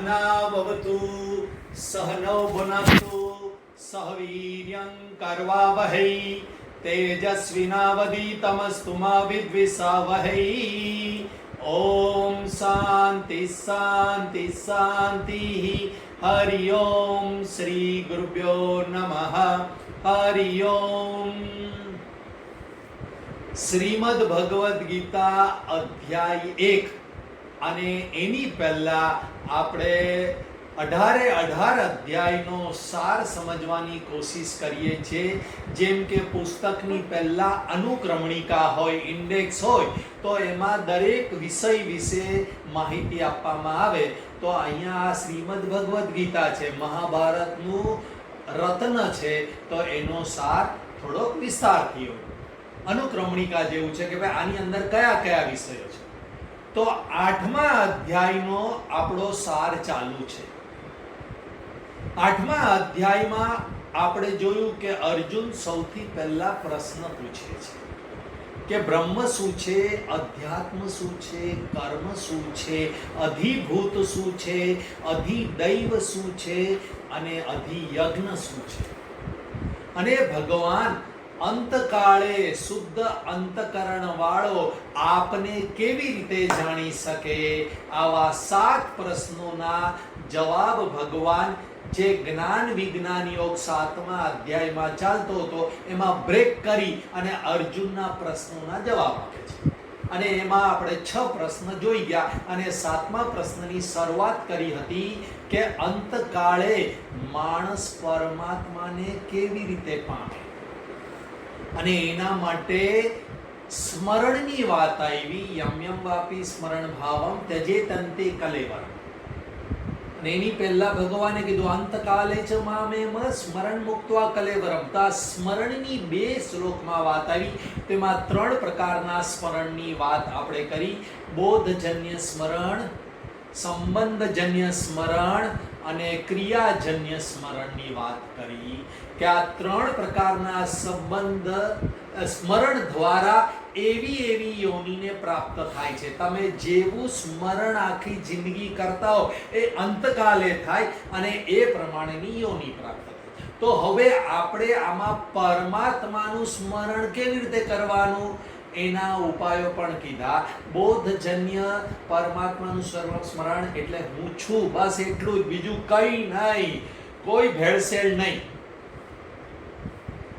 सहनाववतु सहनौ भुनक्तु सह वीर्यं कर्वावहै तेजस्विनावधीतमस्तु मा विद्विषावहै। ओम शांति शांति शांति। हरि ओम श्री गुरुभ्यो नमः। हरि ओम। શ્રીમદ ભગવદ્ ગીતા અધ્યાય 1 અને એની પહેલા આપણે 18 અધ્યાયનો સાર સમજવાની કોશિશ કરીએ છીએ। જેમ કે પુસ્તકની પહેલા અનુક્રમણિકા હોય, ઇન્ડેક્સ હોય, તો એમાં દરેક વિષય વિશે માહિતી આપવામાં આવે। તો અહીંયા આ શ્રીમદ ભગવદ્ ગીતા છે, મહાભારતનું રત્ન છે, તો એનો સાર થોડોક વિસ્તારથી હોય, અનુક્રમણિકા જેવું છે કે ભાઈ આની અંદર કયા કયા વિષયો છે। તો 8મા અધ્યાયનો આપણો સાર ચાલુ છે। 8મા અધ્યાયમાં આપણે જોયું કે અર્જુન સૌથી પહેલા પ્રશ્ન પૂછે છે કે બ્રહ્મ શું છે, અધ્યાત્મ શું છે, કર્મ શું છે, અધિભૂત શું છે, અધિદૈવ શું છે અને અધિયજ્ઞ શું છે। અને ભગવાન અંતકાળે શુદ્ધ અંતકરણ વાળો આપને કેવી રીતે જાણી શકે, આવા 7 પ્રશ્નોના જવાબ ભગવાન જે જ્ઞાન વિજ્ઞાન યોગ 7મા અધ્યાયમાં ચાલતો હતો એમાં બ્રેક કરી અને અર્જુનના પ્રશ્નોના જવાબ આપે છે। અને એમાં આપણે 6 પ્રશ્ન જોઈ ગયા અને 7મા પ્રશ્નની શરૂઆત કરી હતી કે અંતકાળે માણસ પરમાત્માને કેવી રીતે પામે, અને એના માટે સ્મરણની વાત આવી। યમ યમ વાપી સ્મરણ ભાવમ ત્યજેતંતે કલેવરમ। અને એની પહેલા ભગવાને કીધું અંતકાલે ચ મામેમ સ્મરણ મુક્ત્વા કલેવરમ। તો આ સ્મરણની 2 શ્લોકમાં વાત આવી। તેમાં 3 પ્રકારના સ્મરણની વાત આપણે કરી। બોધજન્ય સ્મરણ, સંબંધજન્ય સ્મરણ અને ક્રિયાજન્ય સ્મરણની વાત કરી કે આ 3 પ્રકારના સ્મરણ દ્વારા એવી યોનિને પ્રાપ્ત થાય છે। તમે જેવું સ્મરણ આખી જિંદગી કરતા હો એ અંતકાલે થાય અને એ પ્રમાણેની યોનિ પ્રાપ્ત થાય। તો હવે આપણે આમાં પરમાત્માનું સ્મરણ કેવી રીતે કરવાનું એના ઉપાયો પણ કીધા। બોધજન્ય પરમાત્માનું સ્મરણ એટલે હું છું, બસ એટલું જ, બીજું કંઈ નહીં, કોઈ ભેળસેળ નહીં।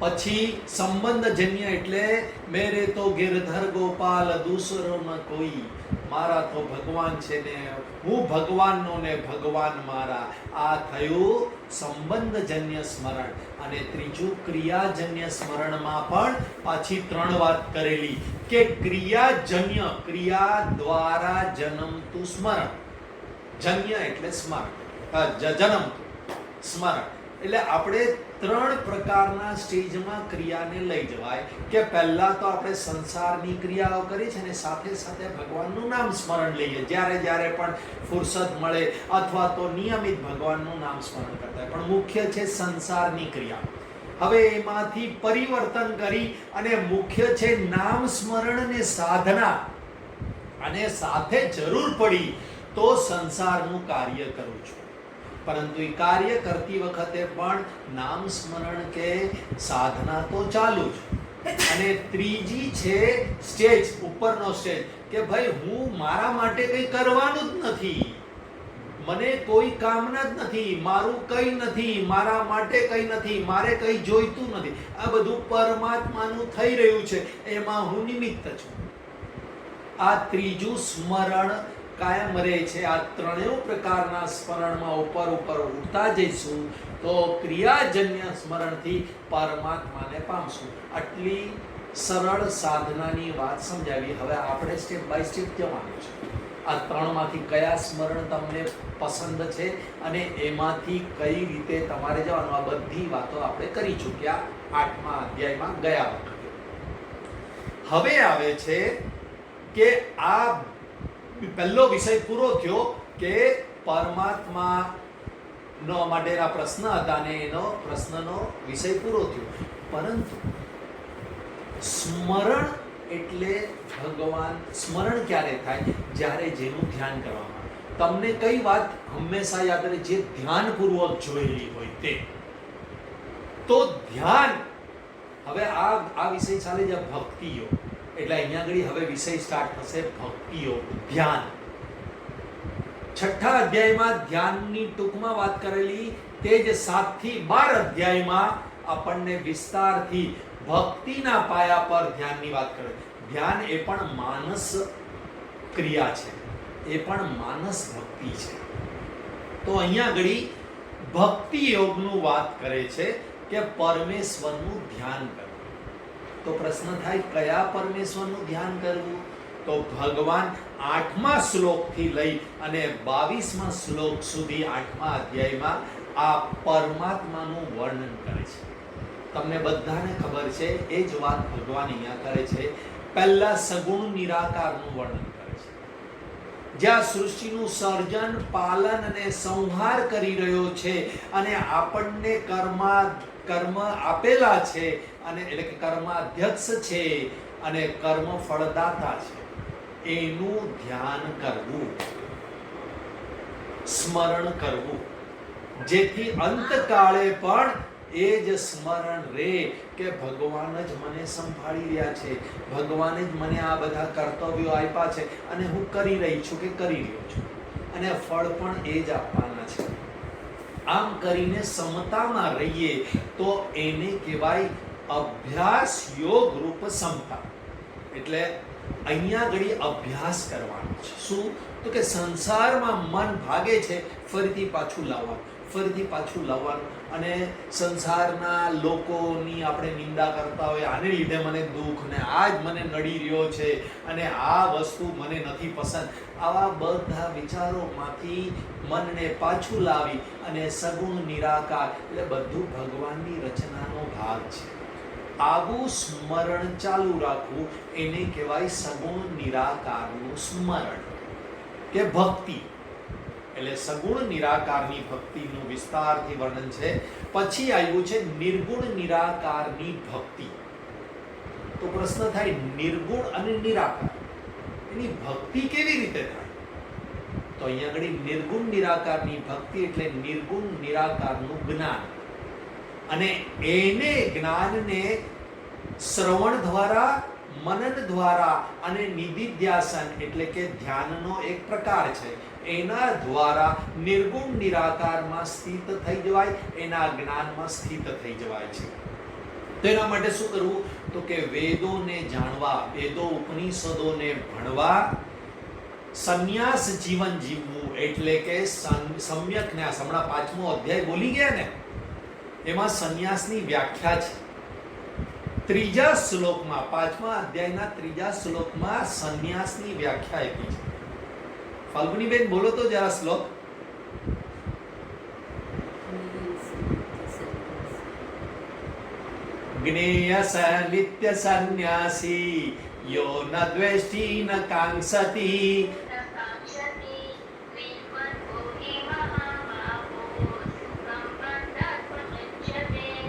પછી સંબંધજન્ય એટલે મેરે તો ગિરધર ગોપાલ દૂસરો ન કોઈ, મારા તો ભગવાન છે ને હું ભગવાનનો ને ભગવાન મારા। આ થયું સંબંધજન્ય સ્મરણ। અને ત્રીજું ક્રિયાજન્ય સ્મરણમાં પણ પાછી 3 વાત કરેલી કે ક્રિયાજન્ય, ક્રિયા દ્વારા જન્મતું સ્મરણ, જન્ય એટલે સ્મરણ, જન્મતું સ્મરણ એટલે આપણે 3 પ્રકારના સ્ટેજમાં ક્રિયાને લઈ જવાય કે પહેલા તો આપણે સંસારની ક્રિયાઓ કરી છે ને સાથે સાથે ભગવાનનું નામ સ્મરણ લઈએ, જ્યારે જ્યારે પણ ફુરસદ મળે અથવા તો નિયમિત ભગવાનનું નામ સ્મરણ કરતા હોય, પણ મુખ્ય છે સંસારની ક્રિયા। હવે એમાંથી પરિવર્તન કરી અને મુખ્ય છે નામ સ્મરણ ને સાધના, અને સાથે જરૂર પડી તો સંસારનું કાર્ય કરું છું, પરંતુ એ કાર્ય કરતી વખતે પણ નામ સ્મરણ કે સાધના તો ચાલુ જ। અને ત્રીજી છે સ્ટેજ, ઉપરનો સ્ટેજ કે ભાઈ હું મારા માટે કંઈ કરવાનું જ નથી, મને કોઈ કામના જ નથી, મારું કંઈ નથી, મારા માટે કંઈ નથી, મારે કંઈ જોઈતું નથી, આ બધું પરમાત્માનું થઈ રહ્યું છે, એમાં હું નિમિત્ત છું। આ ત્રીજું સ્મરણ કાયમ રહે છે। આ 3 પ્રકારના સ્મરણમાં ઉપર ઉઠતા જઈશું તો ક્રિયાજન્ય સ્મરણથી પરમાત્માને પામશું। આટલી સરળ સાધનાની વાત સમજાવી। હવે આપણે સ્ટેપ બાય સ્ટેપ જવાનું છે। આ 3માંથી કયા સ્મરણ તમને પસંદ છે અને એમાંથી કઈ રીતે તમારે જવાનું, આ બધી વાતો આપણે કરી ચૂક્યા 8મા અધ્યાયમાં ગયા વખતે। હવે આવે છે કે આ પહેલો વિષય પૂરો થયો કે પરમાત્મા નો માટેના પ્રશ્ન હતા અને એનો પ્રશ્નનો વિષય પૂરો થયો, પરંતુ સ્મરણ એટલે ભગવાન, સ્મરણ ક્યારે થાય, જ્યારે જેનું ધ્યાન કરવામાં આવે। તમને કઈ વાત હંમેશા યાદ રહે? જે ધ્યાનપૂર્વક જોયેલી હોય તે. તો ધ્યાન, હવે આ વિષય ચાલે છે ભક્તિ યોગ, એટલે અહીંયા આગળ હવે વિષય સ્ટાર્ટ થશે ભક્તિ યોગ, ધ્યાન. છઠ્ઠા અધ્યાયમાં ધ્યાનની ટૂંકમાં વાત કરેલી, તે જ 7 થી 12 અધ્યાયમાં આપણને વિસ્તારથી ભક્તિના પાયા પર ધ્યાનની વાત કરે. ધ્યાન એ પણ માનસ ક્રિયા છે, એ પણ માનસ ભક્તિ છે. તો અહીંયા આગળ ભક્તિ યોગનું વાત કરે છે કે પરમેશ્વરનું ધ્યાન કરવું. તો પ્રશ્ન થાય, કયા પરમેશ્વરનું ધ્યાન કરવું? તો ભગવાન 8મા શ્લોકથી લઈ અને 22મા શ્લોક સુધી 8મા અધ્યાયમાં આ પરમાત્માનું વર્ણન કરે છે. તમને બધાને ખબર છે, એ જ વાત ભગવાન અહીંયા કરે છે. પહેલા સગુણ નિરાકારનું વર્ણન કરે છે, જ્યાં સૃષ્ટિનું સર્જન, પાલન અને સંહાર કરી રહ્યો છે અને આપણને કર્મ આપેલા છે, અને એટલે કે કર્મ અધ્યક્ષ છે અને કર્મ ફળદાતા છે. એનું ધ્યાન કરવું, સ્મરણ કરવું, જેથી અંતકાળે પણ એ જ સ્મરણ રહે કે ભગવાન જ મને સંભાળી રહ્યા છે, ભગવાન જ મને આ બધા કર્તવ્યો આપ્યા છે અને હું કરી રહી છું કે કરી રહ્યો છું, અને ફળ પણ એ જ આપવાના છે. આમ કરીને સમતામાં રહીએ તો એને કહેવાય અભ્યાસ યોગ રૂપ સમતા. એટલે અહીંયા ઘડી અભ્યાસ કરવાનો છે. શું? તો કે સંસારમાં મન ભાગે છે, ફરીથી પાછું લાવવાનું, ફરીથી પાછું લાવવાનું. અને સંસારના લોકોની આપણે નિંદા કરતા હોય, આને લીધે મને દુઃખ, ને આ જ મને નડી રહ્યો છે, અને આ વસ્તુ મને નથી પસંદ. આવા બધા વિચારોમાંથી મનને પાછું લાવી અને સગુણ નિરાકાર, એટલે બધું ભગવાનની રચનાનો ભાગ છે. આવું સ્મરણ ચાલુ રાખવું, એને કહેવાય સગુણ નિરાકારનું સ્મરણ કે ભક્તિ. એટલે સગુણ નિરાકારની ભક્તિનું વિસ્તારથી વર્ણન છે. પછી આવ્યું છે નિર્ગુણ નિરાકારની ભક્તિ. તો પ્રશ્ન થાય, નિર્ગુણ અને નિરાકાર એની ભક્તિ કેવી રીતે થાય? તો અહીંયા આગળ નિર્ગુણ નિરાકારની ભક્તિ એટલે નિર્ગુણ નિરાકારનું જ્ઞાન, અને એને જ્ઞાનને શ્રવણ દ્વારા, મનન દ્વારા અને નિધિધ્યાસન એટલે કે ધ્યાનનો એક પ્રકાર છે, એના દ્વારા નિર્ગુણ નિરાકારમાં સ્થિત થઈ જવાય, એના જ્ઞાનમાં સ્થિત થઈ જવાય છે. તો એના માટે શું કરવું? તો કે વેદોને જાણવા, વેદો ઉપનિષદોને ભણવા, સંન્યાસ જીવન જીવવું એટલે કે સમ્યક ન્યાસ. હમણાં 5મો અધ્યાય બોલી ગયા ને, એમાં સંન્યાસની વ્યાખ્યા છે. 3જા શ્લોકમાં, 5મા અધ્યાયના 3જા શ્લોકમાં સંન્યાસની વ્યાખ્યા આપી છે. ફાલ્ગુનીબેન બોલો તો જરા શ્લોક. જ્ઞેય સ નિત્ય સંન્યાસી યો ન દ્વેષ્ટિ ન કાંક્ષતિ.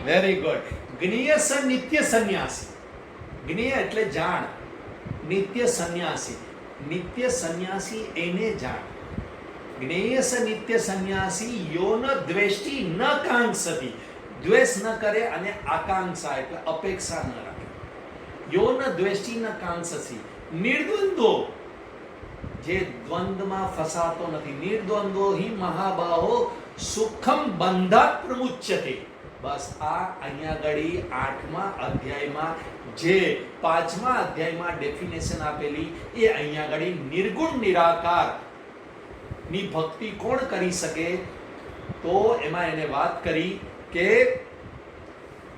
Very good. જ્ઞેય સ નિત્ય સંન્યાસી. જ્ઞેય એટલે જાણ, નિત્ય સંન્યાસી, નિત્ય સંન્યાસી એને જાણ. જ્ઞેય સ નિત્ય સંન્યાસી યો ન દ્વેષ્ટિ ન કાંક્ષતિ, દ્વેષ ન કરે અને આકાંક્ષા એટલે અપેક્ષા ન રાખે. યો ન દ્વેષ્ટિ ન કાંક્ષતિ, નિર્દ્વંદ્વો, જે દ્વંદ્વમાં ફસાતો નથી. નિર્દ્વંદ્વો હિ મહાબાહો સુખમ બંધાત પ્રમુચ્યતે. બસ આ અહીંયા આગળ 8મા અધ્યાયમાં જે 5મા અધ્યાયમાં ડેફિનેશન આપેલી, એ અહીંયા આગળ નિર્ગુણ નિરાકાર ની ભક્તિ કોણ કરી શકે? તો એમાં એને વાત કરી કે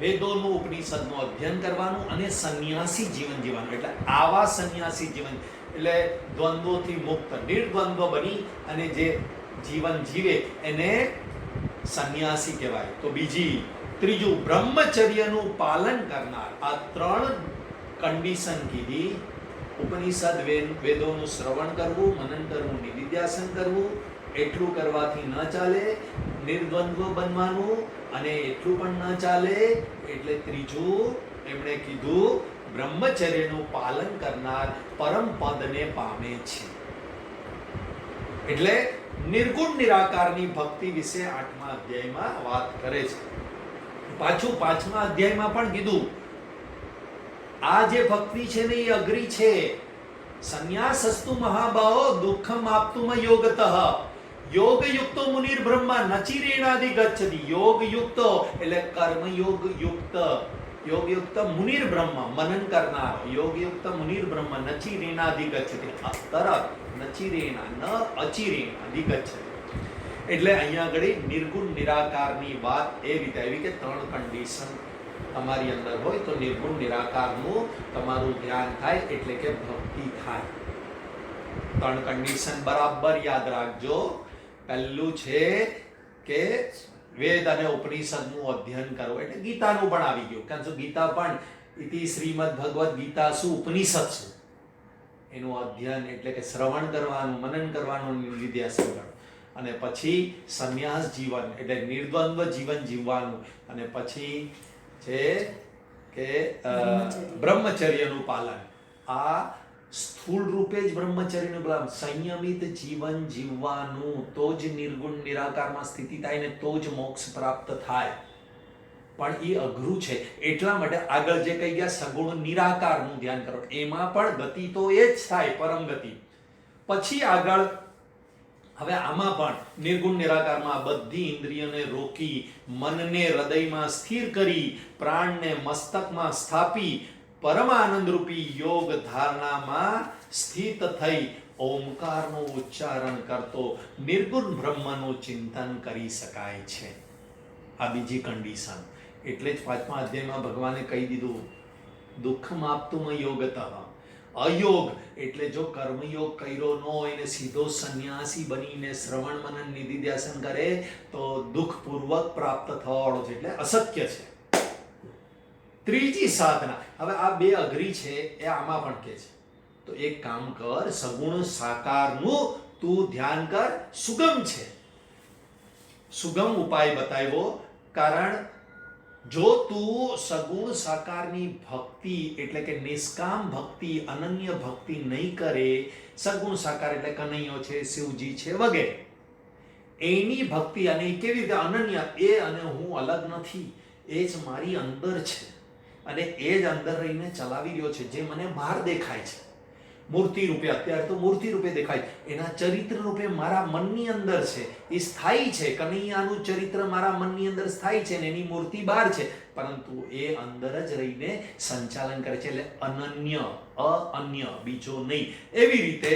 વેદોનું, ઉપનિષદનું અધ્યયન કરવાનું અને સંન્યાસી જીવન જીવવાનું. એટલે આવા સંન્યાસી જીવન એટલે દ્વંદ્વોથી મુક્ત, નિર્દ્વંદ્વ બની અને જે જીવન જીવે એને સંન્યાસી કહેવાય. તો ત્રીજું બ્રહ્મચર્યનું પાલન કરનાર. આ 3 કન્ડિશન કીધી. ઉપનિષદ વેદોનું શ્રવણ કરવું, મનન કરવું, નિધિધ્યાસન કરવું, એટલું કરવાથી ન ચાલે. નિર્દ્વંદ્વ બનવાનું, અને એટલું પણ ન ચાલે. એટલે ત્રીજું એમણે કીધું બ્રહ્મચર્યનું પાલન કરનાર પરમ પદને પામે છે. એટલે નિર્ગુણ નિરાકારની ભક્તિ વિશે 8મા અધ્યાયમાં વાત કરે છે. પાછું 5મા અધ્યાયમાં પણ કીધું આ જે ભક્તિ છે ને એ અઘરી છે. સંન્યાસસ્તુ મહાબાહો દુઃખમ આપતુમ યોગતઃ યોગ યુક્તો મુનિર બ્રહ્મા નચિરેણાધિ ગચ્છતિ. યોગ યુક્તો એટલે કર્મ યોગ યુક્ત, યોગ યુક્ત મુનિર બ્રહ્મા મનન કરનાર, યોગ યુક્ત મુનિર બ્રહ્મા નચિરેણાધિ ગચ્છતિ. તરત નચિરેણા ન અચિરેણાધિ ગચ્છતિ. એટલે અહીંયા આગળ નિર્ગુણ નિરાકારની વાત એ રીતે આવી કે 3 કન્ડિશન તમારી અંદર હોય તો નિર્ગુણ નિરાકારનું તમારું ધ્યાન થાય એટલે કે ભક્તિ થાય. 3 કન્ડિશન બરાબર યાદ રાખજો. પહેલું છે કે વેદ અને ઉપનિષદનું અધ્યયન કરવું, એટલે ગીતાનું પણ આવી ગયું, કારણ કે ગીતા પણ ઇતિ શ્રીમદ ભગવદ ગીતા શું ઉપનિષદ શું એનું અધ્યયન એટલે કે શ્રવણ કરવાનું, મનન કરવાનું, નિધિધ્યાસન કરવાનું. અને પછી સંન્યાસ જીવન એટલે નિર્દ્વંદ્વ જીવન જીવવાનું. અને પછી છે કે બ્રહ્મચર્યનું પાલન. આ સ્થૂળ રૂપે જ બ્રહ્મચર્યનું પાલન, સંયમિત જીવન જીવવાનું, તો જ નિર્ગુણ નિરાકારમાં સ્થિતિ થાય ને તો જ મોક્ષ પ્રાપ્ત થાય. પણ એ અઘરું છે. એટલા માટે આગળ જે કહી ગયા સગુણ નિરાકારનું ધ્યાન કરો, એમાં પણ ગતિ તો એ જ થાય, પરમ ગતિ. પછી આગળ હવે આમાં પણ નિર્ગુણ નિરાકારમાં બધી ઇન્દ્રિયોને રોકી, મનને હૃદયમાં સ્થિર કરી, પ્રાણને મસ્તકમાં સ્થાપી, પરમાનંદ રૂપી યોગ ધારણામાં સ્થિત થઈ ઓમકારનું ઉચ્ચારણ કરતો નિર્ગુણ બ્રહ્મનું ચિંતન કરી શકાય છે. આ બીજી કન્ડિશન. એટલે જ 5મા અધ્યાયમાં ભગવાને કહી દીધું દુઃખમ આપતુમ યોગતઃ. અયોગ એટલે જો કર્મયોગ કર્યો ન હોય ને સીધો સંન્યાસી બનીને શ્રવણ મનન નિધિધ્યાસન કરે તો દુઃખપૂર્વક પ્રાપ્ત થવાવાળો છે, એટલે અશક્ય છે. ત્રીજી સાધના. હવે આ 2 અઘરી છે એ આમાં પણ કે છે. તો એક કામ કર, સગુણ સાકારનું તું ધ્યાન કર. સુગમ છે, સુગમ ઉપાય બતાવ્યો. કારણ જો તું સગુણ સાકારની ભક્તિ એટલે કે નિષ્કામ ભક્તિ, અનન્ય ભક્તિ નહીં કરે, સગુણ સાકાર એટલે કનૈયો છે, શિવજી છે વગેરે, એની ભક્તિ, અને કેવી રીતે અનન્ય, એ અને હું અલગ નથી, એ જ મારી અંદર છે અને એ જ અંદર રહીને ચલાવી રહ્યો છે. જે મને બહાર દેખાય છે મૂર્તિ રૂપે, અત્યારે તો મૂર્તિ રૂપે દેખાય, એના ચરિત્ર રૂપે મારા મનની અંદર છે, એ સ્થાયી છે. કનૈયાનું ચરિત્ર મારા મનની અંદર સ્થાયી છે ને એની મૂર્તિ બહાર છે, પરંતુ એ અંદર જ રહીને સંચાલન કરે છે. એટલે અનન્ય, અન્ય, બીજો નહીં. એવી રીતે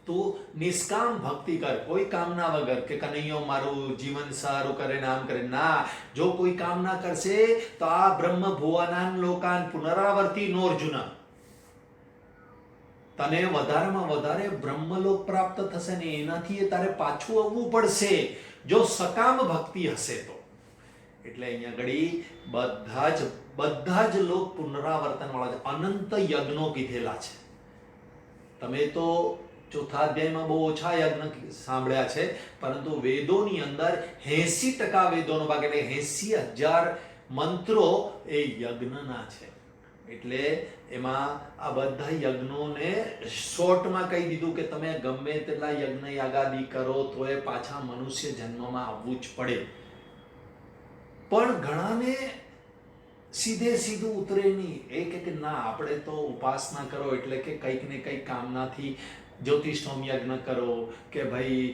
તું નિષ્કામ ભક્તિ કર, કોઈ કામના વગર કે કનૈયો મારું જીવન સારું કરે, નામ કરે. ના, જો કોઈ કામના કરશે તો આ બ્રહ્મ ભુવનાન લોકાન પુનરાવર્તી નોર્જુન, તને વધારેમાં વધારે બ્રહ્મલોક પ્રાપ્ત થશે ને એનાથી તારે પાછું આવવું પડશે જો સકામ ભક્તિ હશે તો. એટલે અહીંયા ઘડી બધા જ લોક પુનરાવર્તન વાળા છે. અનંત યજ્ઞો કીધેલા છે. તમે તો 4થા અધ્યાયમાં બહુ ઓછા યજ્ઞ સાંભળ્યા છે, પરંતુ વેદોની અંદર 80% વેદોનો ભાગ એટલે 80,000 મંત્રો એ યજ્ઞના છે. એટલે એમાં આ બધા યજ્ઞોને શોર્ટમાં કહી દીધું કે તમે ગમે તેટલા યજ્ઞ યાગાદી કરો તો એ પાછા મનુષ્ય જન્મમાં આવવું જ પડે. પણ ઘણાને સીધું ઉતરે નહીં. એ કે ના, આપણે તો ઉપાસના કરો એટલે કે કંઈક ને કંઈક કામનાથી જ્યોતિષોમ યજ્ઞ કરો કે ભાઈ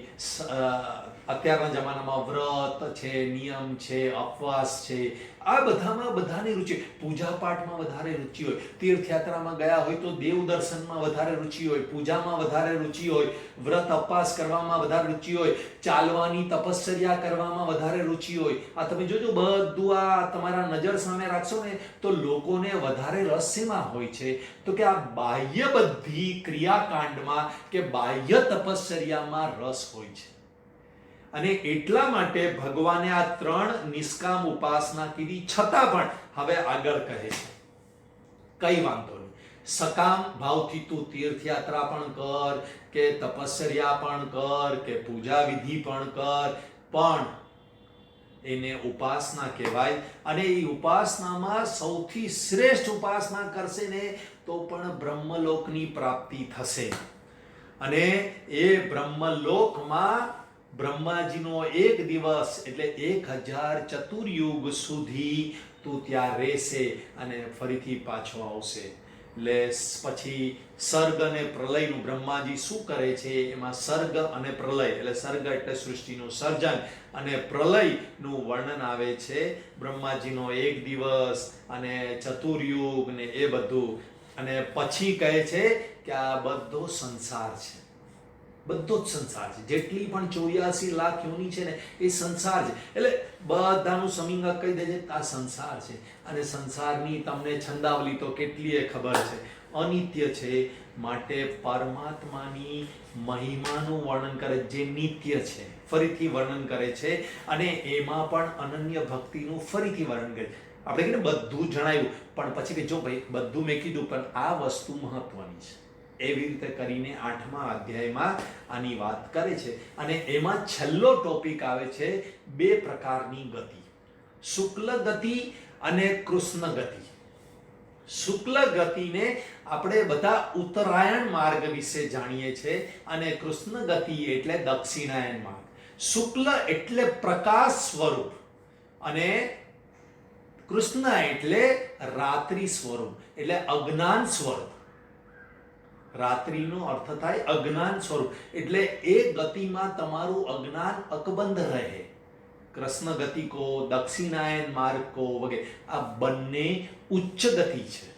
અત્યારના જમાનામાં વ્રત છે, નિયમ છે, ઉપવાસ છે, આ બધામાં બધાની રુચિ. પૂજા પાઠમાં વધારે રુચિ હોય, તીર્થયાત્રામાં ગયા હોય તો દેવ દર્શનમાં વધારે રુચિ હોય, પૂજામાં વધારે રુચિ હોય, વ્રત ઉપવાસ કરવામાં વધારે રુચિ હોય, ચાલવાની તપશ્ચર્યા કરવામાં વધારે રુચિ હોય. આ તમે જોજો બધું આ તમારા નજર સામે રાખશો ને તો લોકોને વધારે રસ શેમાં હોય છે તો કે આ બાહ્ય બધી ક્રિયાકાંડમાં કે બાહ્ય તપશ્ચર્યામાં રસ હોય છે. અને એટલા માટે ભગવાને આ 3 નિષ્કામ ઉપાસના કીધી. છતાં પણ હવે આગળ કહે છે કઈ વાંધો નહીં, સકામ ભાવથી તું તીર્થયાત્રા પણ કર કે તપશ્ચર્યા પણ કર કે પૂજા વિધિ પણ કર, પણ એને ઉપાસના કહેવાય. અને એ ઉપાસનામાં સૌથી શ્રેષ્ઠ ઉપાસના કરશે ને તો પણ બ્રહ્મલોકની પ્રાપ્તિ થશે. અને એ બ્રહ્મલોકમાં બ્રહ્માજીનો એક દિવસ એટલે 1000 ચતુર્યુગ સુધી તું ત્યાં રહેશે અને ફરીથી પાછો આવશે. એટલે પછી સર્ગ અને પ્રલયનું બ્રહ્માજી શું કરે છે એમાં સર્ગ અને પ્રલય એટલે સર્ગ એટલે સૃષ્ટિનું સર્જન અને પ્રલયનું વર્ણન આવે છે. બ્રહ્માજીનો એક દિવસ અને ચતુર્યુગ ને એ બધું, અને પછી કહે છે કે આ બધો સંસાર છે, બધો જ સંસાર છે, જેટલી પણ 84 લાખ યોની છે ને એ સંસાર છે. એટલે બધાનું સમિંગક કહી દે છે કે આ સંસાર છે. અને સંસારની તમને છંદાવલી તો કેટલીય ખબર છે, અનિત્ય છે. માટે પરમાત્માની મહિમાનું વર્ણન કરે જે નિત્ય છે, ફરીથી વર્ણન કરે છે. અને એમાં પણ અનન્ય ભક્તિનું ફરીથી વર્ણન કરે. આપણે કહીએ બધું જણાવ્યું, પણ પછી કે જો ભાઈ બધું મેં કીધું પણ આ વસ્તુ મહત્વની છે. એવી રીતે કરીને 8મા અધ્યાયમાં આની વાત કરે છે. અને એમાં છેલ્લો ટોપિક આવે છે 2 પ્રકારની ગતિ, શુક્લ ગતિ અને કૃષ્ણ ગતિ. શુક્લ ગતિને આપણે બધા ઉત્તરાયણ માર્ગ વિશે જાણીએ છીએ અને કૃષ્ણ ગતિ એટલે દક્ષિણાયન માર્ગ. શુક્લ એટલે પ્રકાશ સ્વરૂપ અને કૃષ્ણ એટલે રાત્રિ સ્વરૂપ એટલે અજ્ઞાન સ્વરૂપ. રાત્રિનો અર્થ થાય અજ્ઞાન સ્વરૂપ, એટલે એ ગતિમાં તમારું અજ્ઞાન અકબંધ રહે. કૃષ્ણ ગતિ કો, દક્ષિણાયન માર્ગ કો વગેરે આ બંને ઉચ્ચ ગતિ છે.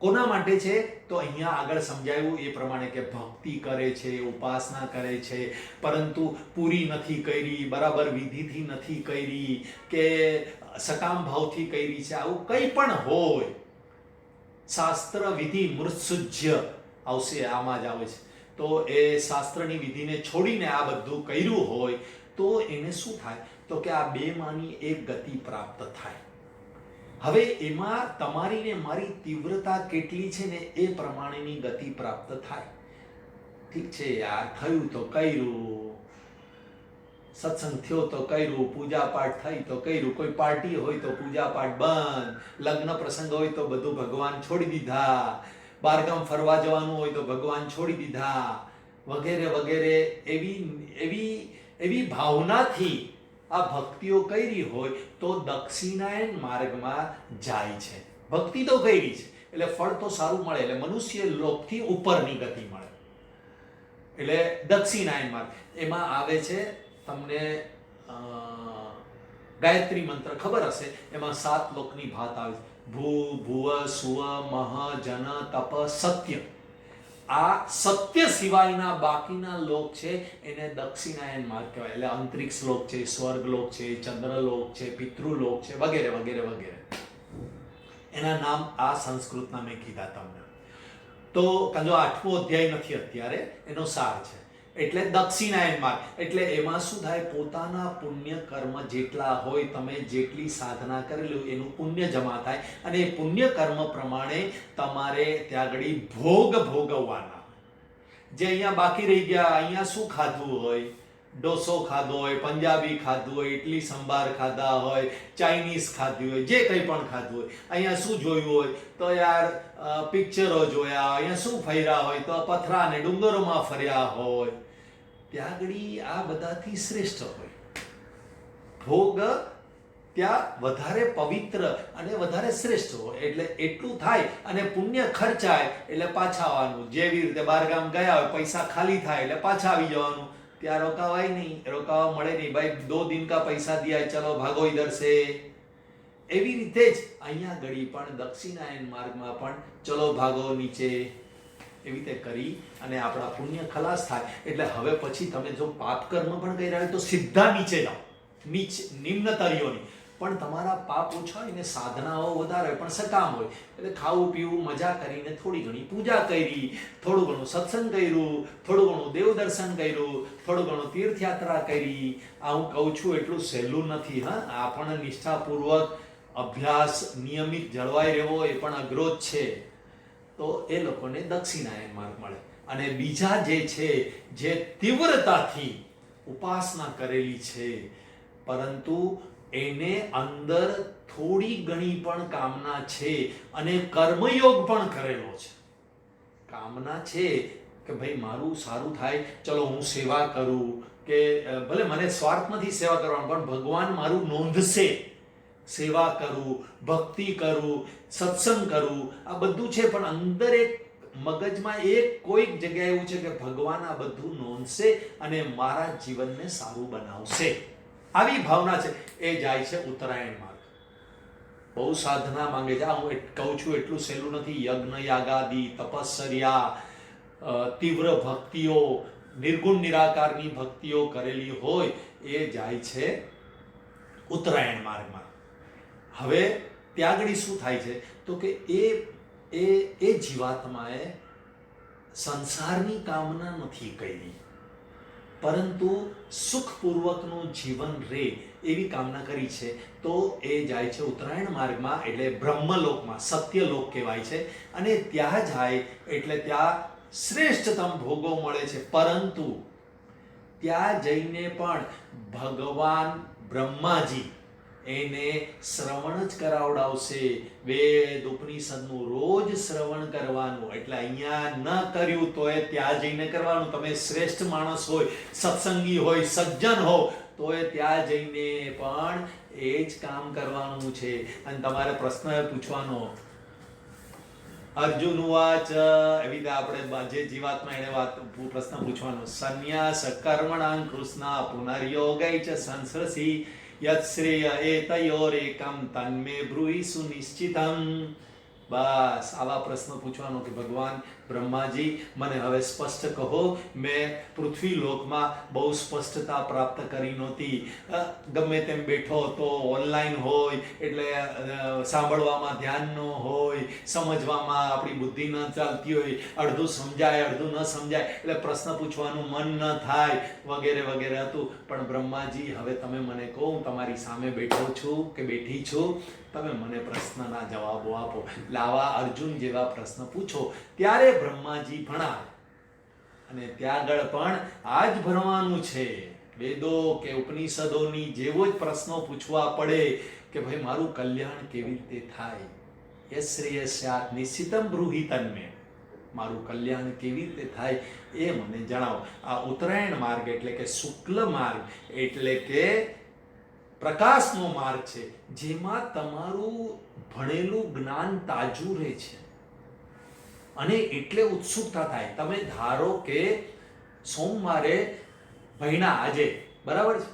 કોના માટે છે તો અહીંયા આગળ સમજાયું એ પ્રમાણે કે ભક્તિ કરે છે, ઉપાસના કરે છે, પરંતુ પૂરી નથી કરી, બરાબર વિધિથી નથી કરી કે સકામ ભાવથી કરી છે, આવું કંઈ પણ હોય, શાસ્ત્ર વિધિ મૃત્સુજ્ય આવશે, આમાં જ આવે છે. તો એ શાસ્ત્રની વિધિને છોડીને આ બધું કર્યું હોય તો એને શું થાય તો કે આ બેમાંની એક ગતિ પ્રાપ્ત થાય. હવે એમાં તમારી ને મારી તીવ્રતા કેટલી છે ને એ પ્રમાણેની ગતિ પ્રાપ્ત થાય. ઠીક છે યાર, થયું તો કર્યું, સત્સંગ થયો તો કર્યું, પૂજા પાઠ થઈ તો કર્યું, કોઈ પાર્ટી હોય તો પૂજા પાઠ બંધ, લગ્ન પ્રસંગ હોય તો બધું ભગવાન છોડી દીધા, બહારગામ ફરવા જવાનું હોય તો ભગવાન છોડી દીધા, વગેરે વગેરે. એવી ભાવનાથી આ ભક્તિઓ કરી હોય તો દક્ષિણાયન માર્ગમાં જાય છે. ભક્તિ તો કરી છે એટલે ફળ તો સારું મળે, એટલે મનુષ્ય લોકથી ઉપરની ગતિ મળે. એટલે દક્ષિણાયન માર્ગ એમાં આવે છે તમને ગાયત્રી મંત્ર ખબર હશે, એમાં 7 લોકની ભાત આવે છે. ભૂ ભુવ સુવ મહ જન તપ સત્ય. આ સત્ય સિવાયના બાકીના લોક છે એને દક્ષિણાયન માર્ગ કહેવાય. એટલે અંતરિક્ષ લોક છે, સ્વર્ગ લોક છે, ચંદ્રલોક છે, પિતૃલોક છે, વગેરે વગેરે વગેરે. એના નામ આ સંસ્કૃતના મેં કીધા તમને. તો જો 8મો અધ્યાય નથી અત્યારે, એનો સાર છે. એટલે દક્ષિણાયન માર્ગ એટલે એમાં શું થાય, પોતાના પુણ્ય કર્મ જેટલા હોય, તમે જેટલી સાધના કરેલી એનું પુણ્ય જમા થાય અને એ પુણ્ય કર્મ પ્રમાણે તમારે ત્યાં આગળ ભોગ ભોગવવાના. જે અહીંયા બાકી રહી ગયા, અહીંયા શું ખાધું હોય, ડોસો ખાધો હોય, પંજાબી ખાધું હોય, ઇડલી સંભાર ખાધા હોય, ચાઇનીઝ ખાધી હોય, જે કંઈ પણ ખાધું હોય, અહીંયા શું જોયું હોય તો યાર પિક્ચરો જોયા, અહીંયા શું ફર્યા હોય તો પથરા અને ડુંગરોમાં ફર્યા હોય. ત્યાં આગળ આ બધાથી શ્રેષ્ઠ હોય. ભોગ ત્યાં વધારે પવિત્ર અને વધારે શ્રેષ્ઠ હોય. એટલે એટલું થાય અને પુણ્ય ખર્ચાય એટલે પાછા આવવાનું. જેવી રીતે બહારગામ ગયા હોય, પૈસા ખાલી થાય એટલે પાછા આવી જવાનું. ત્યાં રોકાવાય નહીં, રોકાવા મળે નહીં. ભાઈ 2 दिन का પૈસા દિયા, ચલો ભાગો ઇધર સે. એવી રીતે જ અહીંયા ગળી પણ દક્ષિણાયન માર્ગમાં પણ ચલો ભાગો નીચે, એવી રીતે કરી અને આપણા પુણ્ય ખલાસ થાય. એટલે હવે પછી તમે જો પાપ કર્મ પણ કરી રહ્યા તો સીધા નીચે જાઓ, નિમ્ન તરીઓની. પણ તમારા પાપ ઓછા હોય ને સાધનાઓ વધારે હોય પણ સકામ હોય, એટલે ખાવું પીવું મજા કરીને થોડી ઘણી પૂજા કરી, થોડું ઘણું સત્સંગ કર્યું, થોડું ઘણું દેવ દર્શન કર્યું, થોડું ઘણું તીર્થયાત્રા કરી. આ હું કહું છું એટલું સહેલું નથી. હા, આ પણ નિષ્ઠાપૂર્વક અભ્યાસ નિયમિત જળવાઈ રહેવો એ પણ અઘરો જ છે. તો એ લોકોને દક્ષિણાયન માર્ગ મળે. અને બીજા જે છે જે તીવ્રતાથી ઉપાસના કરેલી છે પરંતુ એને અંદર થોડી ઘણી પણ કામના છે અને કર્મયોગ પણ કરેલો છે. કામના છે કે ભાઈ મારું સારું થાય, ચલો હું સેવા કરું, કે ભલે મને સ્વાર્થ નથી સેવા કરવાનો, પણ ભગવાન મારું નોંધશે, સેવા કરું, ભક્તિ કરું, સત્સંગ કરું, આ બધું છે, પણ અંદર એક મગજમાં એક કોઈક જગ્યાએ એવું છે કે ભગવાન આ બધું નોંધશે અને મારા જીવનને સારું બનાવશે. આવી ભાવના છે, એ જાય છે ઉત્તરાયણ માર્ગ. બહુ સાધના માંગે છે. હું કહું છું એટલું સહેલું નથી. યજ્ઞ યાગાદિ તપસ્યા, તીવ્ર ભક્તિઓ, નિર્ગુણ નિરાકારની ભક્તિઓ કરેલી હોય એ જાય છે ઉત્તરાયણ માર્ગમાં. હવે ત્યાં આગળ શું થાય છે તો કે એ જીવાત્માએ સંસારની કામના નથી કરી, પરંતુ સુખપૂર્વકનું જીવન રહે એવી કામના કરી છે. તો એ જાય છે ઉત્તરાયણ માર્ગમાં, એટલે બ્રહ્મલોકમાં, સત્યલોક કહેવાય છે. અને ત્યાં જાય એટલે ત્યાં શ્રેષ્ઠતમ ભોગો મળે છે. પરંતુ ત્યાં જઈને પણ ભગવાન બ્રહ્માજી એને શ્રવણ જ કરાવડાવશે. વેદ ઉપનિષદનું રોજ શ્રવણ કરવાનું. એટલે અહીંયા ન કર્યું તો એ ત્યાં જઈને કરવાનું. તમે શ્રેષ્ઠ માણસ હોય, સત્સંગી હોય, સજ્જન હો, તો એ ત્યાં જઈને પણ એ જ કામ કરવાનું છે. અને તમારે પ્રશ્ન પૂછવાનો, અર્જુન વાચ, એવી રીતે આપણે જે જીવાત્મા એને પ્રશ્ન પૂછવાનો, સંન્યાસ કર્મણાં કૃષ્ણ પુનર્યોગૈ ચ સંસરસી યત શ્રેય એતયોરેકમ તન્મે બ્રૂહિ સુનિશ્ચિતમ. બસ આવા પ્રશ્નો પૂછવાનો કે ભગવાન બ્રહ્માજી મને હવે સ્પષ્ટ કહો. મેં પૃથ્વી લોકમાં બહુ સ્પષ્ટતા પ્રાપ્ત કરી નહોતી. ગમે તેમ બેઠો હતો, ઓનલાઈન હોય એટલે સાંભળવામાં ધ્યાન ન હોય, સમજવામાં આપણી બુદ્ધિ ન ચાલતી હોય, અડધું સમજાય અડધું ન સમજાય, એટલે પ્રશ્ન પૂછવાનું મન ન થાય, વગેરે વગેરે હતું. પણ બ્રહ્માજી હવે તમે મને કહો, હું તમારી સામે બેઠો છું કે બેઠી છું, તમે મને પ્રશ્નના જવાબો આપો. લાવા અર્જુન જેવા પ્રશ્ન પૂછો ત્યારે બ્રહ્માજી ભણાવે. અને ત્યાં આગળ પણ આ જ ભણવાનું છે. વેદો કે ઉપનિષદોની જેવો જ પ્રશ્નો પૂછવા પડે કે ભાઈ મારું કલ્યાણ કેવી રીતે થાય. યશ્રેય સ્યાત નિશ્ચિતમ બ્રૂહિ તન્મે. મારું કલ્યાણ કેવી રીતે થાય એ મને જણાવો. આ ઉત્તરાયણ માર્ગ એટલે કે શુક્લ માર્ગ એટલે કે પ્રકાશનો માર્ગ છે, જેમાં તમારું ભણેલું જ્ઞાન તાજું રહે છે. અને એટલે ઉત્સુકતા થાય. તમે ધારો કે સોમવારે ભણ્યા આજે, બરાબર છે,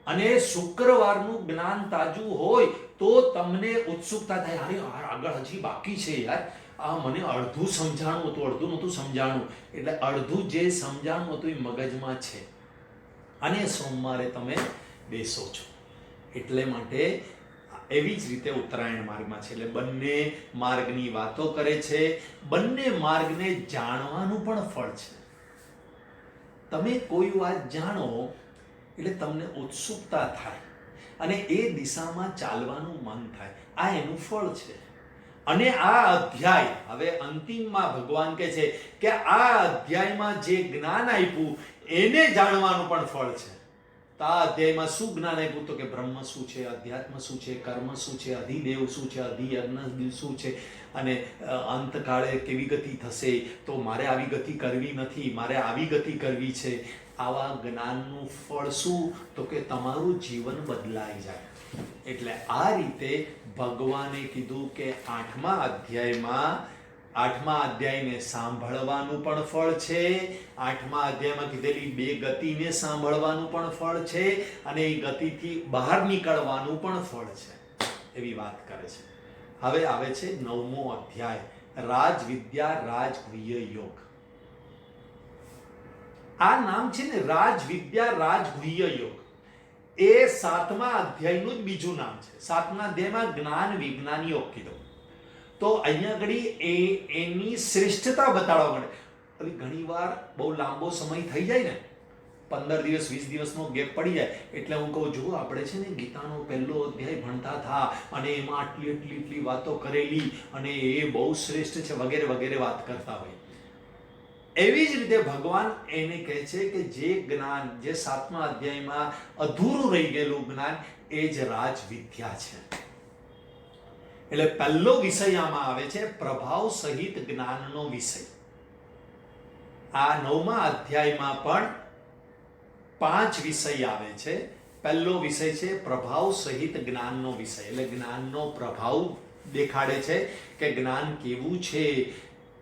અને શુક્રવારનું જ્ઞાન તાજું હોય તો તમને ઉત્સુકતા થાય, અરે આગળ હજી બાકી છે યાર, આ મને અડધું સમજાણું હતું, અડધું નહોતું સમજાણું. એટલે અડધું જે સમજાણું હતું એ મગજમાં છે, અને સોમવારે તમે બેસો છો. એટલે માટે એવી જ રીતે ઉત્તરાયણ માર્ગમાં છે. એટલે બંને માર્ગની વાતો કરે છે. બંને માર્ગને જાણવાનું પણ ફળ છે. તમે કોઈ વાત જાણો એટલે તમને ઉત્સુકતા થાય અને એ દિશામાં ચાલવાનું મન થાય. આ એનું ફળ છે. અને આ અધ્યાય હવે અંતિમમાં ભગવાન કહે છે કે આ અધ્યાયમાં જે જ્ઞાન આપ્યું એને જાણવાનું પણ ફળ છે. તો આ અધ્યાયમાં શું જ્ઞાન આપ્યું? તો કે બ્રહ્મ શું છે, અધ્યાત્મ શું છે, કર્મ શું છે, અધિદેવ શું છે, અધિયજ્ઞ શું છે, અને અંતકાળે કેવી ગતિ થશે, તો મારે આવી ગતિ કરવી નથી, મારે આવી ગતિ કરવી છે. આવા જ્ઞાનનું ફળ શું? તો કે તમારું જીવન બદલાઈ જાય. એટલે આ રીતે ભગવાને કીધું કે આઠમા અધ્યાયને સાંભળવાનું પણ ફળ છે, આઠમા અધ્યાયમાં કીધેલી બે ગતિને સાંભળવાનું પણ ફળ છે, અને એ ગતિથી બહાર નીકળવાનું પણ ફળ છે, એવી વાત કરે છે. હવે આવે છે નવમો અધ્યાય, રાજવિદ્યા રાજગુહ્ય યોગ. આ નામ છે ને, રાજવિદ્યા રાજગુહ્ય યોગ, એ સાતમા અધ્યાયનું જ બીજું નામ છે. સાતમા અધ્યાયમાં જ્ઞાન વિજ્ઞાન યોગ કીધો. તો અહીંયા આગળ એની શ્રેષ્ઠતા બતાડવા માટે, હવે ઘણી વાર બહુ લાંબો સમય થઈ જાય ને, 15 દિવસ 20 દિવસનો ગેપ પડી જાય, એટલે હું કહું છું આપણે છે ને ગીતાનો પહેલો અધ્યાય ભણતા હતા અને એમાં આટલી વાતો કરેલી અને એ બહુ શ્રેષ્ઠ છે વગેરે વગેરે વાત કરતા હોય. એવી જ રીતે ભગવાન એને કહે છે કે જે જ્ઞાન, જે સાતમા અધ્યાયમાં અધૂરું રહી ગયેલું જ્ઞાન, એ જ રાજવિદ્યા છે. એટલે પહેલો વિષય આમાં આવે છે પ્રભાવ સહિત જ્ઞાનનો વિષય. આ 9મા અધ્યાયમાં પણ 5 વિષય આવે છે. પહેલો વિષય છે પ્રભાવ સહિત જ્ઞાનનો વિષય, એટલે જ્ઞાનનો પ્રભાવ દેખાડે છે કે જ્ઞાન કેવું છે.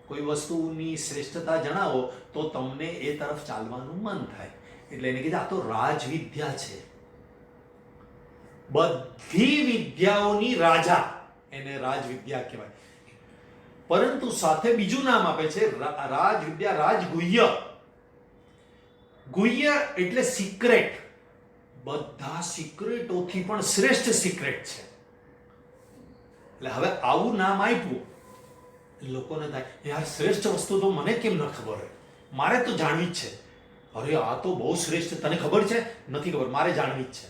કોઈ વસ્તુની શ્રેષ્ઠતા જણાવો તો તમને એ તરફ ચાલવાનું મન થાય. એટલે એને કીધું આ તો રાજવિદ્યા છે, બધી વિદ્યાઓની રાજા, એને રાજવિદ્યા કહેવાય. પરંતુ સાથે બીજું નામ આપે છે રાજવિદ્યા, રાજગુહ્ય. ગુહ્ય એટલે સિક્રેટ, બધા સિક્રેટોથી પણ શ્રેષ્ઠ સિક્રેટ છે. એટલે હવે આવું નામ આપ્યું, લોકોને થાય યાર શ્રેષ્ઠ વસ્તુ તો મને કેમ ન ખબર હોય, મારે તો જાણવી જ છે. અરે આ તો બહુ શ્રેષ્ઠ, તને ખબર છે? નથી ખબર, મારે જાણવી જ છે.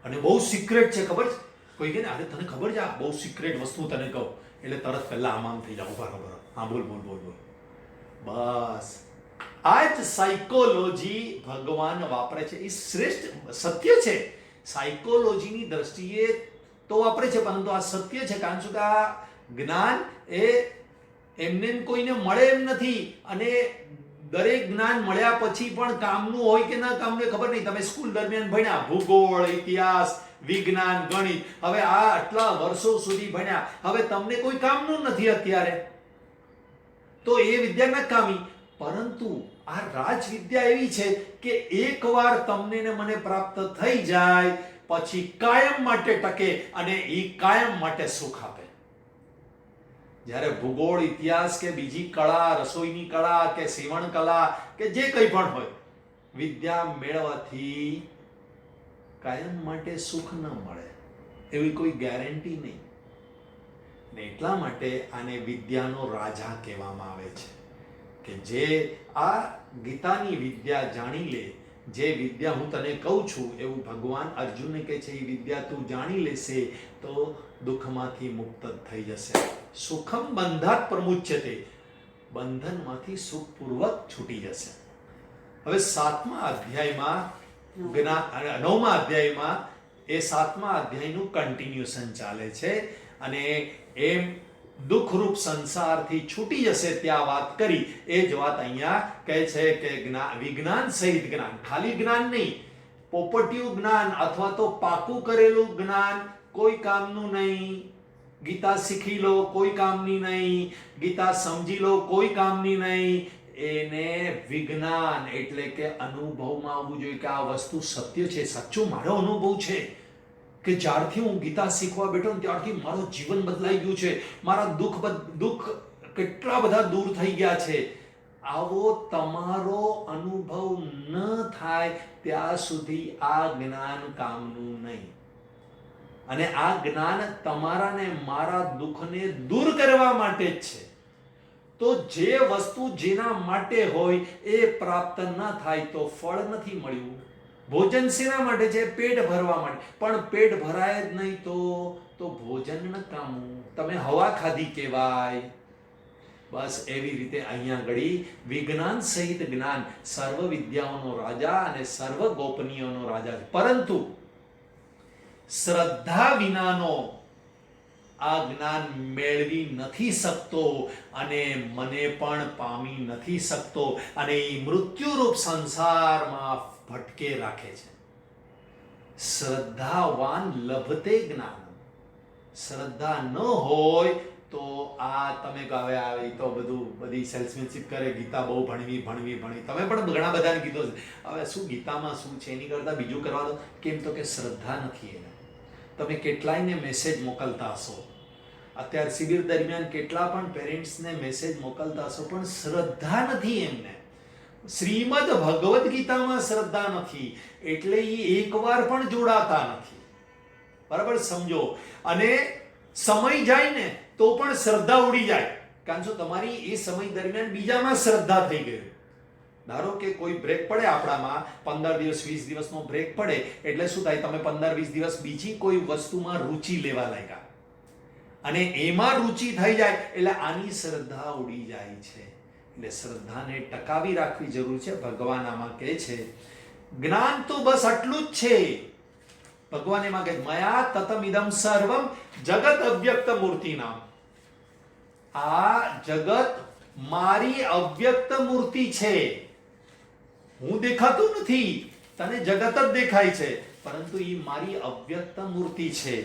અને બહુ સિક્રેટ છે, ખબર છે? કોઈ કહે ને અરે તને ખબર છે આ બહુ સિક્રેટ વસ્તુ તને કહું, એટલે તરત પહેલા આમ થઈ જાવ, બરાબર, હા બોલ બોલ બોલ બોલ. બસ આ જ સાયકોલોજી ભગવાન વાપરે છે. એ શ્રેષ્ઠ સત્ય છે, સાયકોલોજીની દ્રષ્ટિએ તો વાપરે છે, પરંતુ આ સત્ય છે. કારણ શું કે આ જ્ઞાન એ એમને કોઈને મળે એમ નથી, અને દરેક જ્ઞાન મળ્યા પછી પણ કામનું હોય કે ના કામનું ખબર નહીં. તમે સ્કૂલ દરમિયાન ભણ્યા ભૂગોળ, ઇતિહાસ, વિજ્ઞાન, ગણિત, હવે આ આટલા વર્ષો સુધી ભણ્યા, હવે તમને કોઈ કામનું નથી અત્યારે, તો એ વિદ્યા નકામી. પરંતુ આ રાજવિદ્યા એવી છે કે એકવાર તમને ને મને પ્રાપ્ત થઈ જાય પછી કાયમ માટે ટકે અને એ કાયમ માટે સુખ આપે. જ્યારે ભૂગોળ, ઇતિહાસ કે બીજી કળા, રસોઈની કળા કે સીવણ કલા કે જે કંઈ પણ હોય, વિદ્યા મેળવવાથી કાયમ માટે સુખ ન મળે એવી કોઈ ગેરંટી નહીં. ને એટલા માટે આને વિદ્યાનો રાજા કહેવામાં આવે છે કે જે આ ગીતાની વિદ્યા જાણી લે, જે વિદ્યા હું તને કહું છું એવું ભગવાન અર્જુનને કહે છે, એ વિદ્યા તું જાણી લેશે તો દુઃખમાંથી મુક્ત થઈ જશે. સુખમ બંધાત પ્રમુચ્યતે, બંધનમાંથી સુખપૂર્વક છૂટી જશે. હવે 7મા અધ્યાયમાં જ્ઞાન, 9મા અધ્યાયમાં એ 7મા અધ્યાયનું કન્ટિન્યુએશન ચાલે છે, અને એમ દુઃખરૂપ સંસારથી છૂટી જશે ત્યાં વાત કરી. એ જ વાત અહીંયા કહે છે કે વિજ્ઞાન સહિત જ્ઞાન, ખાલી જ્ઞાન નહીં, પોપટિયું જ્ઞાન અથવા તો પાકું કરેલું જ્ઞાન કોઈ કામનું નહીં. ગીતા શીખી લો કોઈ કામની નહીં, ગીતા સમજી લો કોઈ કામની નહીં. એને વિજ્ઞાન એટલે કે અનુભવમાં આવવું જોઈએ કે આ વસ્તુ સત્ય છે, સાચો મારો અનુભવ છે કે જ્યારથી હું ગીતા શીખવા બેઠો ને ત્યારથી મારું જીવન બદલાઈ ગયું છે, મારા દુઃખ કેટલા બધા દૂર થઈ ગયા છે. આવો તમારો અનુભવ ન થાય ત્યાં સુધી આ જ્ઞાન કામનું નહીં. અને આ જ્ઞાન તમારા ને મારા દુઃખને દૂર કરવા માટે જ છે. તો જે વસ્તુ જેના માટે હોય એ પ્રાપ્ત ન થાય તો ફળ નથી મળ્યું. ભોજન શેના માટે છે? પેટ ભરવા માટે. પણ પેટ ભરાય જ નહીં તો ભોજન નકામું, તમે હવા ખાધી કહેવાય. બસ એવી રીતે અહીંયા ઘડી વિજ્ઞાન સહિત જ્ઞાન સર્વ વિદ્યાઓનો રાજા અને સર્વ ગોપનીયોનો રાજા છે. પરંતુ શ્રદ્ધા વિનાનો આ જ્ઞાન મેળવી નથી શકતો અને મને પણ પામી નથી શકતો, અને એ મૃત્યુરૂપ સંસારમાં ભટકે રાખે છે. શ્રદ્ધાવાન લભતે જ્ઞાન. શ્રદ્ધા ન હોય તો આ તમે હવે આવી તો બધી સેલ્સમેનશિપ કરે, ગીતા બહુ ભણવી. તમે પણ ઘણા બધાને કીધું છે, હવે શું ગીતામાં શું છે એની કરતા બીજું કરવા દો. કેમ તો કે શ્રદ્ધા નથી એને. તમે કેટલાયને મેસેજ મોકલતા હશો, અત્યારે શિબિર દરમિયાન કેટલા પણ પેરેન્ટ્સને મેસેજ મોકલતા હશો, પણ શ્રદ્ધા નથી એમને. શ્રીમદ ભગવદ્ ગીતામાં શ્રદ્ધા નથી એટલે એ એકવાર પણ જોડાતા નથી. બરાબર સમજો. અને સમય જાય ને તો પણ શ્રદ્ધા ઉડી જાય, કારણ કે તમારી એ સમય દરમિયાન બીજામાં શ્રદ્ધા થઈ ગઈ. ધારો કે કોઈ બ્રેક પડે આપણામાં, 15 દિવસ 20 દિવસનો બ્રેક પડે એટલે શું થાય, તમે 15-20 દિવસ બીજી કોઈ વસ્તુમાં રુચિ લેવા લાગ્યા, અને એમાં રુચિ થઈ જાય એટલે આની શ્રદ્ધા ઉડી જાય છે. એટલે શ્રદ્ધાને ટકાવી રાખવી જરૂર છે. ભગવાન આમાં કહે છે જ્ઞાન તો બસ આટલું જ છે. ભગવાન એમાં કહે મયા તતમિદમ સર્વમ જગત અવ્યક્ત મૂર્તિ નામ. આ જગત મારી અવ્યક્ત મૂર્તિ છે. હું દેખાતું નથી, તને જગત જ દેખાય છે, પરંતુ એ મારી અવ્યક્ત મૂર્તિ છે.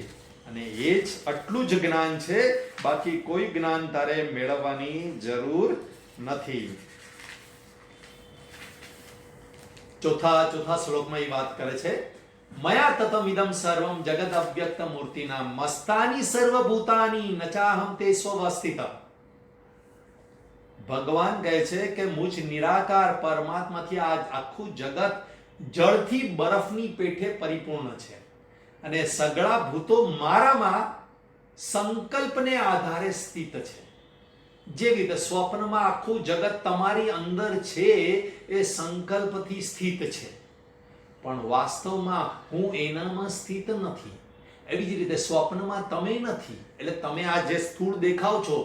અને એ જ આટલું જ જ્ઞાન છે, બાકી કોઈ જ્ઞાન તારે મેળવવાની જરૂર નથી. ચોથા શ્લોકમાં એ વાત કરે છે, મયા તતમિદમ સર્વમ જગત અવ્યક્ત મૂર્તિના મસ્તાની સર્વભૂતાની નચાહમ તે સ્વવસ્થિત. ભગવાન કહે છે કે મુજ નિરાકાર પરમાત્માથી આ આખું જગત જળથી બરફની પેઠે પરિપૂર્ણ છે અને સગળા ભૂતો મારામાં સંકલ્પને આધારે સ્થિત છે. જેવી રીતે સ્વપ્નમાં આખું જગત તમારી અંદર છે એ સંકલ્પથી સ્થિત છે, પણ વાસ્તવમાં હું એનામાં સ્થિત નથી. એવી જ રીતે સ્વપ્નમાં તમે નથી, એટલે તમે આ જે સ્થૂળ દેખાવ છો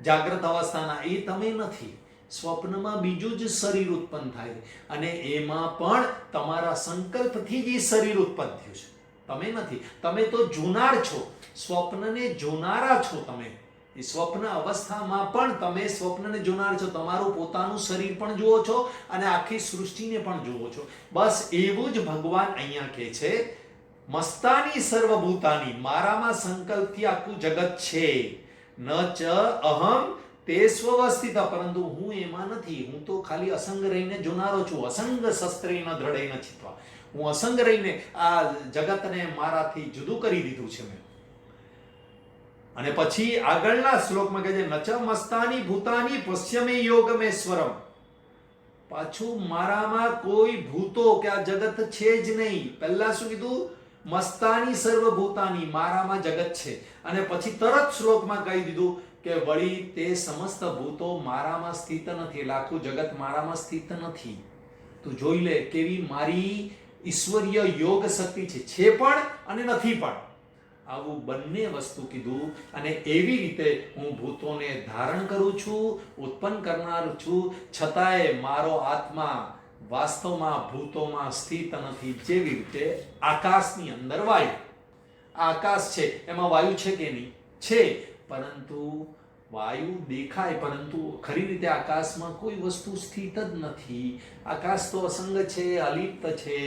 જાગ્રત અવસ્થાના, એ તમે નથી. સ્વપ્નમાં બીજું જ શરીર ઉત્પન્ન થાય છે અને એમાં પણ તમારા સંકલ્પથી જ એ શરીર ઉત્પન્ન થયું છે, તમે નથી. તમે તો જોનાર છો, સ્વપ્નને જોનારા છો. તમે એ સ્વપ્ન અવસ્થામાં પણ તમે સ્વપ્નને જોનાર છો, તમારું પોતાનું શરીર પણ જુઓ છો અને આખી સૃષ્ટિને પણ જુઓ છો. બસ એવું જ ભગવાન અહીંયા કહે છે, મસ્તાની સર્વભૂતાની, મારામાં સંકલ્પથી આખું જગત છે. ન ચ અહમ તે સ્વવસ્થિત, પરંતુ હું એમાં નથી. હું તો ખાલી અસંગ રહીને જોનારો છું. અસંગ શસ્ત્રેણ દ્રઢેન ચિત્વા, હું અસંગ રહીને આ જગતને મારાથી જુદું કરી દીધું છે મેં. અને પછી આગળના શ્લોકમાં કહે છે, નચ મસ્તાની ભૂતાની પશ્યમે યોગમેશ્વરમ. પાછું મારામાં કોઈ ભૂતો કે આ જગત છે જ નહીં. પહેલા શું કીધું? મસ્તાની સર્વભૂતાની, મારામાં જગત છે. અને પછી તરત શ્લોકમાં કહી દીધું કે વળી તે સમસ્ત ભૂતો મારામાં સ્થિત નથી, લાખું જગત મારામાં સ્થિત નથી. તું જોઈ લે કેવી મારી ઈશ્વરીય યોગ શક્તિ છે પણ અને નથી પણ. આવું બંને વસ્તુ કીધું. અને એવી રીતે હું ભૂતોને ધારણ કરું છું, ઉત્પન્ન કરનાર છું, છતાંય મારો આત્મા વાસ્તવમાં ભૂતોમાં સ્થિત નથી. જેવી રીતે આકાશની અંદર વાયુ, આકાશ છે, એમાં વાયુ છે કે નહીં? છે, પરંતુ વાયુ દેખાય, પરંતુ ખરી રીતે આકાશમાં કોઈ વસ્તુ સ્થિત જ નથી. આકાશ તો અસંગ છે, અલિપ્ત છે.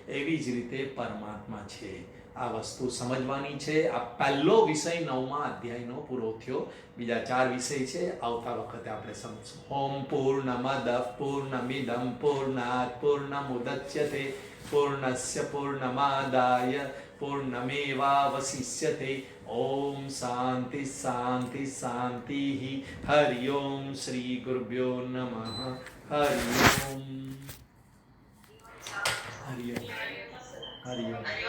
એવી જ રીતે પરમાત્મા છે. આ વસ્તુ સમજવાની છે. આ પહેલો વિષય 9મા અધ્યાયનો પૂરો થયો. બીજા 4 વિષય છે, આવતા વખતે આપણે સમજશું. ઓમ પૂર્ણમદ પૂર્ણમિદમ પૂર્ણાત પૂર્ણમુદચ્યતે પૂર્ણસ્ય પૂર્ણમાદાય પૂર્ણમેવાવશિષ્યતે. ઓમ શાંતિ શાંતિ શાંતિ. હરિ ઓમ શ્રી ગુરુભ્યો નમઃ. હરિ ઓમ. હરિ ઓમ. હરિ ઓમ.